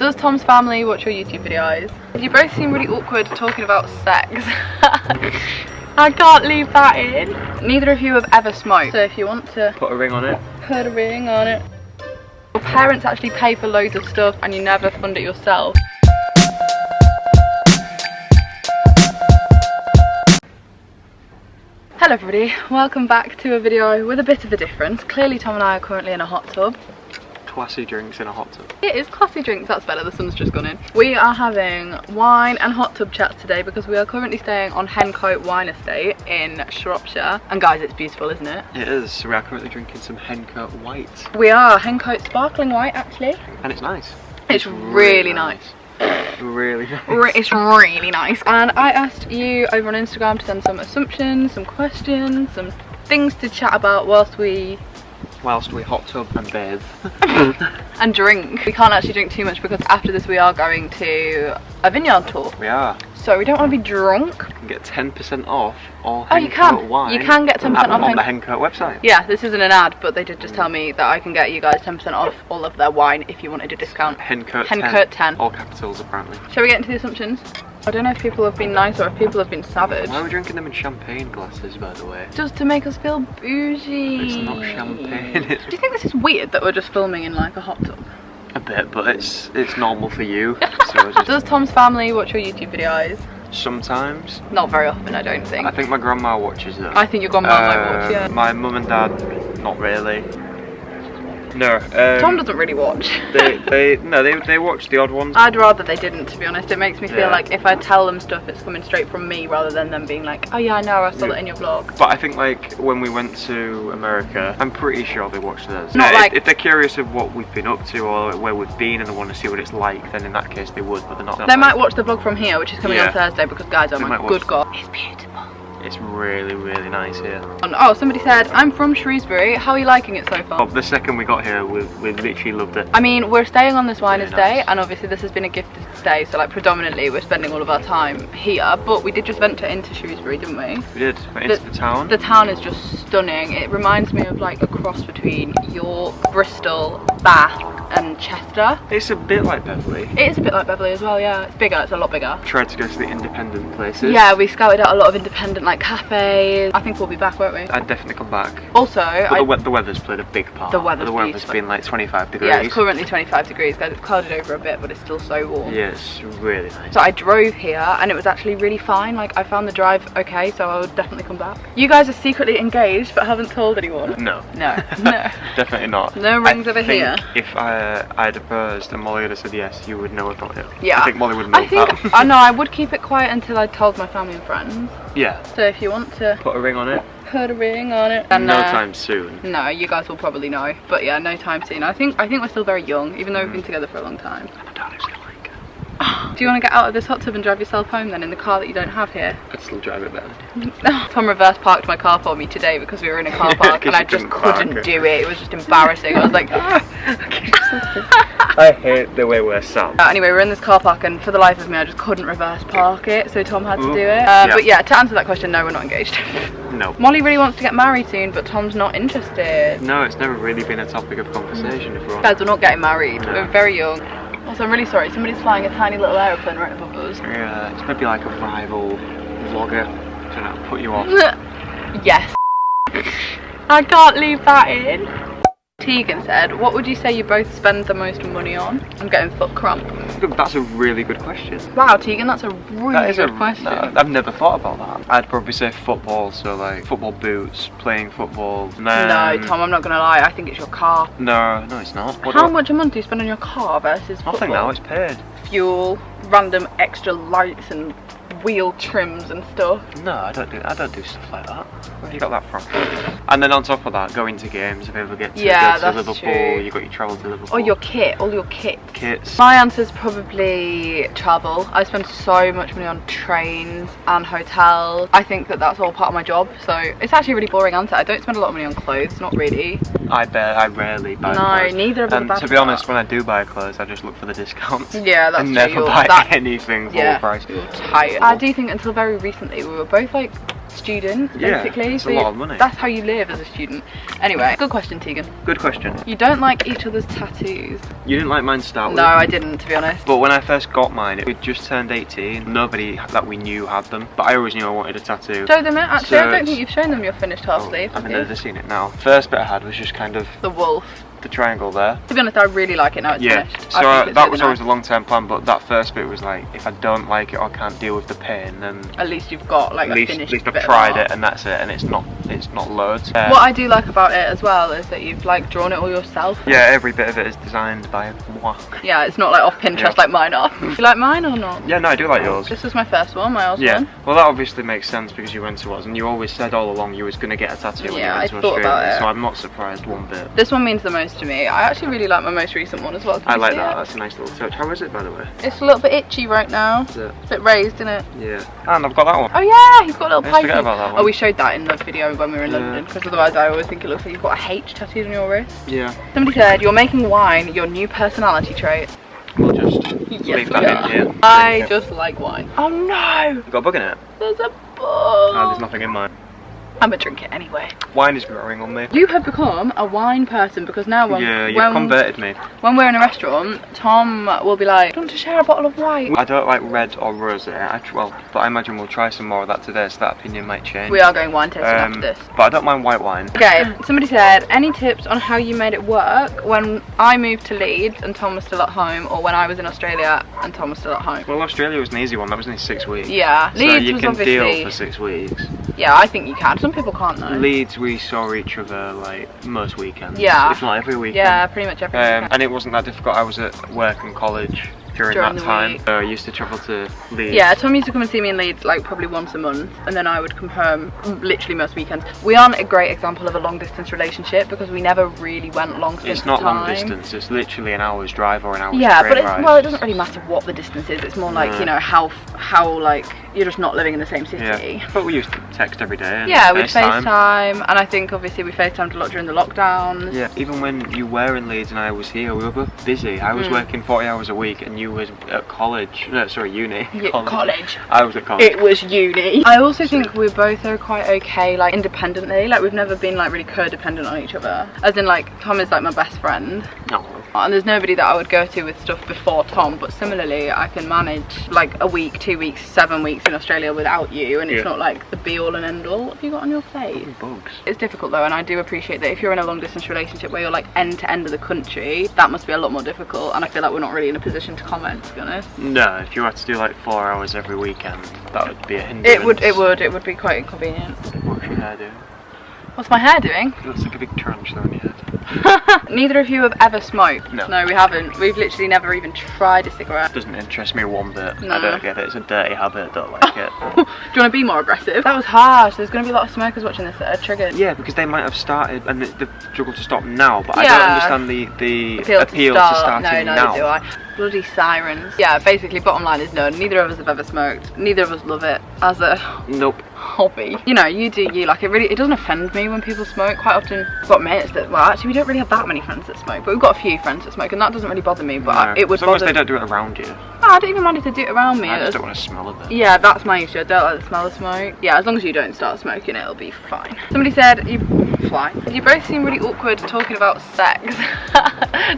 Does Tom's family watch your YouTube videos? You both seem really awkward talking about sex. I can't leave that in. Neither of you have ever smoked, so if you want to put a ring on it. Put a ring on it. Your parents actually pay for loads of stuff and you never fund it yourself. Hello everybody, welcome back to a video with a bit of a difference. Clearly Tom and I are currently in a hot tub. Classy drinks in a hot tub. It is classy drinks, that's better, the sun's just gone in. We are having wine and hot tub chats today because we are currently staying on Hencote Wine Estate in Shropshire. And guys, it's beautiful, isn't it? It is. We are currently drinking some Hencote White. We are, Hencote Sparkling White actually. And it's nice. It's really nice. Really nice. It's really nice. And I asked you over on Instagram to send some assumptions, some questions, some things to chat about whilst we hot tub and bathe. And drink. We can't actually drink too much because after this we are going to a vineyard tour. We are. So we don't want to be drunk. You can get 10% off all you can. wine. You can get 10% off on the Hencote website. Yeah, this isn't an ad, but they did just tell me that I can get you guys 10% off all of their wine if you wanted a discount. Hencote 10. All capitals apparently. Shall we get into the assumptions? I don't know if people have been nice or if people have been savage. Why are we drinking them in champagne glasses, by the way? Just to make us feel bougie. It's not champagne. Do you think this is weird that we're just filming in like a hot tub? A bit, but it's normal for you. So Does Tom's family watch your YouTube videos? Sometimes. Not very often, I don't think. I think my grandma watches them. I think your grandma might watch, yeah. My mum and dad, not really. No. Tom doesn't really watch. they watch the odd ones. I'd rather they didn't, to be honest. It makes me feel like if I tell them stuff, it's coming straight from me rather than them being like, oh yeah, I know, I saw that in your vlog. But I think like when we went to America, I'm pretty sure they watched those. Not like if they're curious of what we've been up to or where we've been and they want to see what it's like, then in that case they would, but they're not. They might watch the vlog from here, which is coming on Thursday, because guys, oh my good god, it's beautiful. It's really, really nice here. Oh, somebody said, I'm from Shrewsbury. How are you liking it so far? Oh, the second we got here, we literally loved it. I mean, we're staying on this wine estate, and obviously this has been a gifted stay, so like predominantly we're spending all of our time here, but we did just venture into Shrewsbury, didn't we? We did, went into the town. The town is just stunning. It reminds me of like a cross between York, Bristol, Bath and Chester. It's a bit like Beverley. It is a bit like Beverley as well, yeah. It's bigger, it's a lot bigger. Tried to go to the independent places. Yeah, we scouted out a lot of independent like cafes. I think we'll be back, won't we? I'd definitely come back. Also, the weather's played a big part. The weather's been like 25 degrees. Yeah, it's currently 25 degrees, guys. It's clouded over a bit, but it's still so warm. Yeah, it's really nice. So I drove here and it was actually really fine. Like I found the drive okay, so I would definitely come back. You guys are secretly engaged but haven't told anyone. No. No. Definitely not. No rings over here. If I'd proposed and Molly would have said yes, you would know about it. Yeah. I think Molly would know that. I know, I would keep it quiet until I told my family and friends. Yeah. So if you want to put a ring on it. Put a ring on it. And, no time soon. No, you guys will probably know. But yeah, no time soon. I think we're still very young, even though we've been together for a long time. I don't actually like it. Do you want to get out of this hot tub and drive yourself home then in the car that you don't have here? I'd still drive it better. Tom reverse parked my car for me today because we were in a car park and I just couldn't do it. It was just embarrassing. I was like, I hate the way we're sat. Anyway, we're in this car park and for the life of me I just couldn't reverse park it, so Tom had to do it. But yeah, to answer that question, no, we're not engaged. No. Molly really wants to get married soon, but Tom's not interested. No, it's never really been a topic of conversation if we're honest. Guys, we're not getting married. No. We're very young. Also, I'm really sorry, somebody's flying a tiny little aeroplane right above us. Yeah, it's maybe like a rival vlogger trying to put you off. Yes. I can't leave that in. Tegan said, what would you say you both spend the most money on? I'm getting foot cramp. That's a really good question. Wow, Tegan, that's a really good question. No, I've never thought about that. I'd probably say football, so like football boots, playing football. No, Tom, I'm not going to lie, I think it's your car. No, it's not. How much a month do you spend on your car versus football? Nothing now, it's paid. Fuel, random extra lights and wheel trims and stuff. No, I don't do stuff like that. Where have you got that from? And then on top of that, going to games, if you ever get to go to Liverpool, true. you got your travel to Liverpool. Oh, your kit, all your kits. Kits. My answer's probably travel. I spend so much money on trains and hotels. I think that that's all part of my job, so it's actually a really boring answer. I don't spend a lot of money on clothes, not really. I rarely buy clothes. No, neither of us. And to be honest, when I do buy clothes, I just look for the discounts. Yeah, that's true. I never buy anything full price. You're tired. I do think until very recently we were both like student, Yeah, basically. it's a lot of money. That's how you live as a student. Anyway, good question, Tegan. Good question. You don't like each other's tattoos? You didn't like mine to start with? No, I didn't, to be honest. But when I first got mine, we'd just turned 18. Nobody that we knew had them. But I always knew I wanted a tattoo. Show them it. Actually, I don't So- think you've shown them your finished half sleeve. I mean, have you? they've seen it now. First bit I had was just kind of The wolf. the triangle there. To be honest, I really like it now it's Yeah, finished. so I think it's that really was always nice. a long-term plan, but that first bit was like, if I don't like it or can't deal with the pain, then At least you've got like at a least finished I've bit of tried art. it and that's it, and it's not loads. What I do like about it as well is that you've like drawn it all yourself. Yeah, every bit of it is designed by moi. Yeah, it's not like off Pinterest Yeah. like mine are. Do you like mine or not? Yeah, no, I do like yours. This was my first one, my Oz Yeah, one. well that obviously makes sense because you went to us and you always said all along you was going to get a tattoo when you Yeah, went I to thought about Australia, it. so I'm not surprised one bit. This one means the most to me. I actually really like my most recent one as well. Did I you like see that, it? that's a nice little touch. How is it, by the way? It's a little bit itchy right now. Is it? It's a bit raised, isn't it? Yeah. And I've got that one. Oh yeah, you've got a little I forget pipey. about that one. Oh, we showed that in the video when we were in Yeah. London, because otherwise I always think it looks like you've got a H tattooed on your wrist. Yeah. Somebody said, you're making wine your new personality trait. We'll just Yes, leave we that are. in here. I Drink it. just like wine. Oh no, You've got a bug in it? there's a bug. Oh, there's nothing in mine. I'm gonna drink it anyway. Wine is growing on me. You have become a wine person because now Yeah, you've converted me. when we're in a restaurant, Tom will be like, do you want to share a bottle of wine? I don't like red or rosé. But I imagine we'll try some more of that today, so that opinion might change. We are going wine tasting after this. But I don't mind white wine. Okay, somebody said, any tips on how you made it work when I moved to Leeds and Tom was still at home, or when I was in Australia and Tom was still at home? Well, Australia was an easy one. That was only 6 weeks. Yeah, So Leeds you was can obviously... deal for 6 weeks. Yeah, I think you can. Some people can't though. Leeds, we saw each other like most weekends. Yeah. If not every weekend. Yeah, pretty much every weekend. And it wasn't that difficult. I was at work and college during During that the time. week. So I used to travel to Leeds. Yeah, Tom used to come and see me in Leeds like probably once a month, and then I would come home literally most weekends. We aren't a great example of a long distance relationship because we never really went long distance. It's not long time. distance. It's literally an hour's drive or an hour's Yeah, train but ride. well, it doesn't really matter what the distance is. It's more like, No. you know, how like you're just not living in the same city. Yeah. But we used to text every day. And Yeah, we'd FaceTime. FaceTime, and I think obviously we FaceTimed a lot during the lockdowns. Yeah, even when you were in Leeds and I was here, we were both busy. I was working 40 hours a week and you was at college. No, sorry, uni. Yeah, college. I was at college. It was uni. I also think we both are quite okay, like independently. Like we've never been like really codependent on each other. As in like Tom is like my best friend. No. And there's nobody that I would go to with stuff before Tom, but similarly I can manage like a week, 2 weeks, 7 weeks in Australia without you, and it's Yeah. not like the be all and end all. What have you got on your face? Bugs. It's difficult though, and I do appreciate that if you're in a long distance relationship where you're like end to end of the country, that must be a lot more difficult, and I feel like we're not really in a position to comment, to be honest. No, if you had to do like 4 hours every weekend, that would be a hindrance. It would be quite inconvenient. What's your hair doing? What's my hair doing? It looks like a big tarantula on your head. Neither of you have ever smoked. No. We haven't. We've literally never even tried a cigarette. Doesn't interest me one bit. No. I don't get it. It's a dirty habit. I don't like it. Do you want to be more aggressive? That was harsh. There's going to be a lot of smokers watching this that are triggered. Yeah, because they might have started and they've struggled to stop now, but I Yeah. don't understand the appeal to starting no, now. do I. Bloody sirens. Yeah, basically bottom line is no, neither of us have ever smoked. Neither of us love it as a Nope. hobby. You know, you do you. Like it doesn't offend me when people smoke. Quite often we've got mates that, well actually we don't really have that many friends that smoke, but we've got a few friends that smoke and that doesn't really bother me, but it would as long as bother. they don't do it around you. No, I don't even mind if they do it around me. I just don't want to smell of it. Yeah, that's my issue. I don't like the smell of smoke. Yeah, as long as you don't start smoking, it'll be fine. Somebody said, you both seem really awkward talking about sex.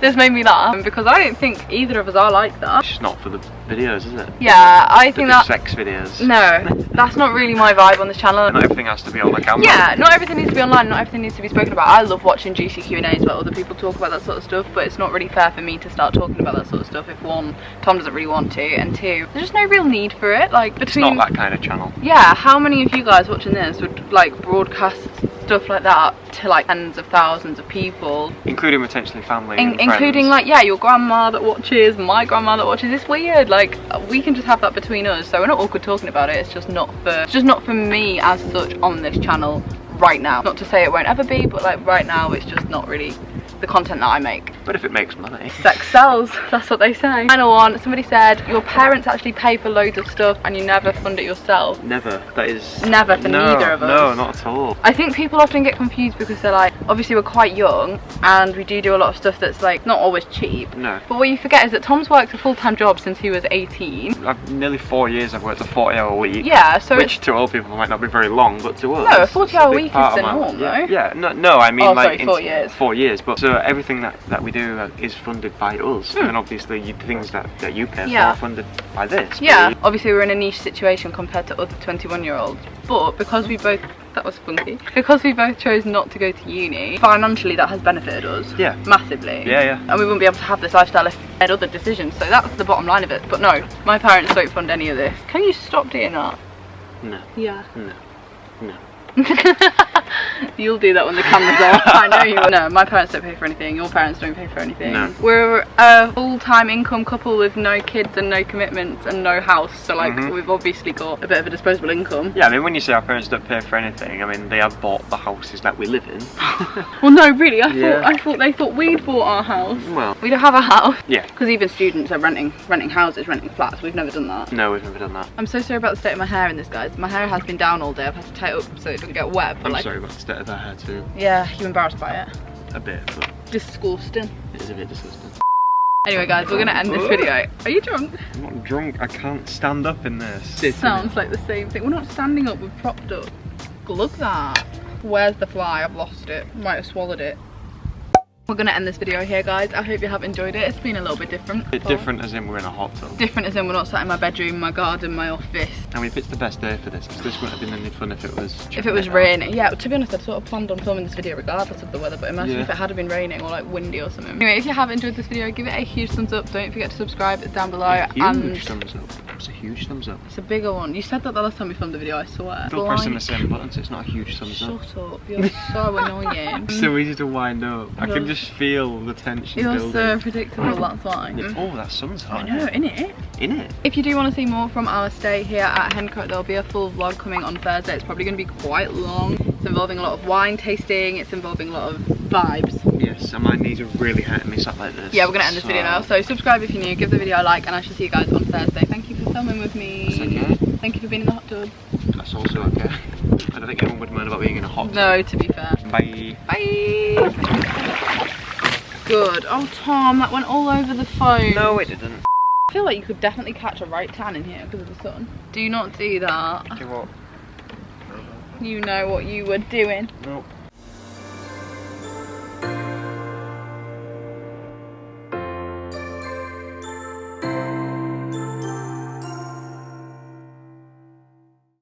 This made me laugh because I don't think either of us are like that. It's just not for the videos, is it? Yeah, I think The that. sex videos. No, that's not really my vibe on this channel. Not everything has to be on the camera. Yeah, not everything needs to be online, not everything needs to be spoken about. I love watching juicy Q&As where other people talk about that sort of stuff, but it's not really fair for me to start talking about that sort of stuff if one, Tom doesn't really want to, and two, there's just no real need for it. Like between, It's not that kind of channel. yeah, how many of you guys watching this would like broadcast stuff like that to like tens of thousands of people, Including potentially family and including friends. like, yeah, your grandma that watches, my grandma that watches. It's weird. Like we can just have that between us, so we're not awkward talking about it. It's just not for me as such on this channel right now. Not to say it won't ever be, but like right now it's just not really the content that I make. But if it makes money. Sex sells, that's what they say. Final one, somebody said your parents actually pay for loads of stuff and you never fund it yourself. Never. That is... Never for neither of us. No, not at all. I think people often get confused because they're like, obviously we're quite young and we do a lot of stuff that's like not always cheap. No. But what you forget is that Tom's worked a full-time job since he was 18. Nearly 4 years I've worked a 40-hour week. Yeah, so which to all people might not be very long, but to us... No, a 40-hour week is the norm, though. Yeah, no, I mean like... Sorry, 4 years. 4 years, but so everything that we do is funded by us, and obviously the things that you pay for are funded by this. Yeah, obviously we're in a niche situation compared to other 21-year-olds, but because we both... That was funky. Because we both chose not to go to uni, financially that has benefited us. Yeah. Massively. Yeah. And we wouldn't be able to have this lifestyle if we had other decisions. So that's the bottom line of it. But no, my parents don't fund any of this. Can you stop doing that? No. Yeah. No. You'll do that when the camera's off. I know you will. No, my parents don't pay for anything. Your parents don't pay for anything. No. We're a full-time income couple with no kids and no commitments and no house. So like we've obviously got a bit of a disposable income. Yeah, I mean when you say our parents don't pay for anything, I mean they have bought the houses that we live in. Well, no, really. I thought they thought we'd bought our house. Well, we don't have a house. Yeah. Because even students are renting houses, renting flats. We've never done that. No, we've never done that. I'm so sorry about the state of my hair in this, guys. My hair has been down all day. I've had to tie it up so it doesn't get wet. But I'm sorry about the state of our hair too. Yeah, you're embarrassed by it. A bit, but disgusting. It is a bit disgusting. Anyway, guys, we're gonna end this video. Are you drunk? I'm not drunk. I can't stand up in this. Sounds like the same thing. We're not standing up. We're propped up. Look at that. Where's the fly? I've lost it. Might have swallowed it. We're gonna end this video here, guys. I hope you have enjoyed it. It's been a little bit different. Different as in we're in a hot tub. Different as in we're not sat in my bedroom, my garden, my office. I mean, if it's the best day for this, because this wouldn't have been any fun if it was... If it was raining. Yeah, to be honest, I'd sort of planned on filming this video regardless of the weather, but imagine if it had been raining or like windy or something. Anyway, if you have enjoyed this video, give it a huge thumbs up. Don't forget to subscribe down below. Huge thumbs up. It's a huge thumbs up. It's a bigger one. You said that the last time we filmed the video, I swear. Still pressing the same button, so it's not a huge thumbs up. Shut up. You're so annoying. It's so easy to wind up. I can just feel the tension building. You're so predictable, that's why. Oh, that sun's hot. I know, innit? Innit? If you do want to see more from our stay here at Hencote, there'll be a full vlog coming on Thursday. It's probably going to be quite long. It's involving a lot of wine tasting. It's involving a lot of vibes. Yes, and my knees are really hurting me sat like this. Yeah, we're going to end this video now. So subscribe if you're new, give the video a like, and I shall see you guys on Thursday. Thank you for filming with me. That's okay. Thank you for being in the hot tub. That's also okay. I don't think anyone would mind about being in a hot tub. No, to be fair. Bye. Bye. Good. Oh, Tom, that went all over the phone. No, it didn't. I feel like you could definitely catch a right tan in here because of the sun. Do not do that. Okay, what? You know what you were doing. Nope.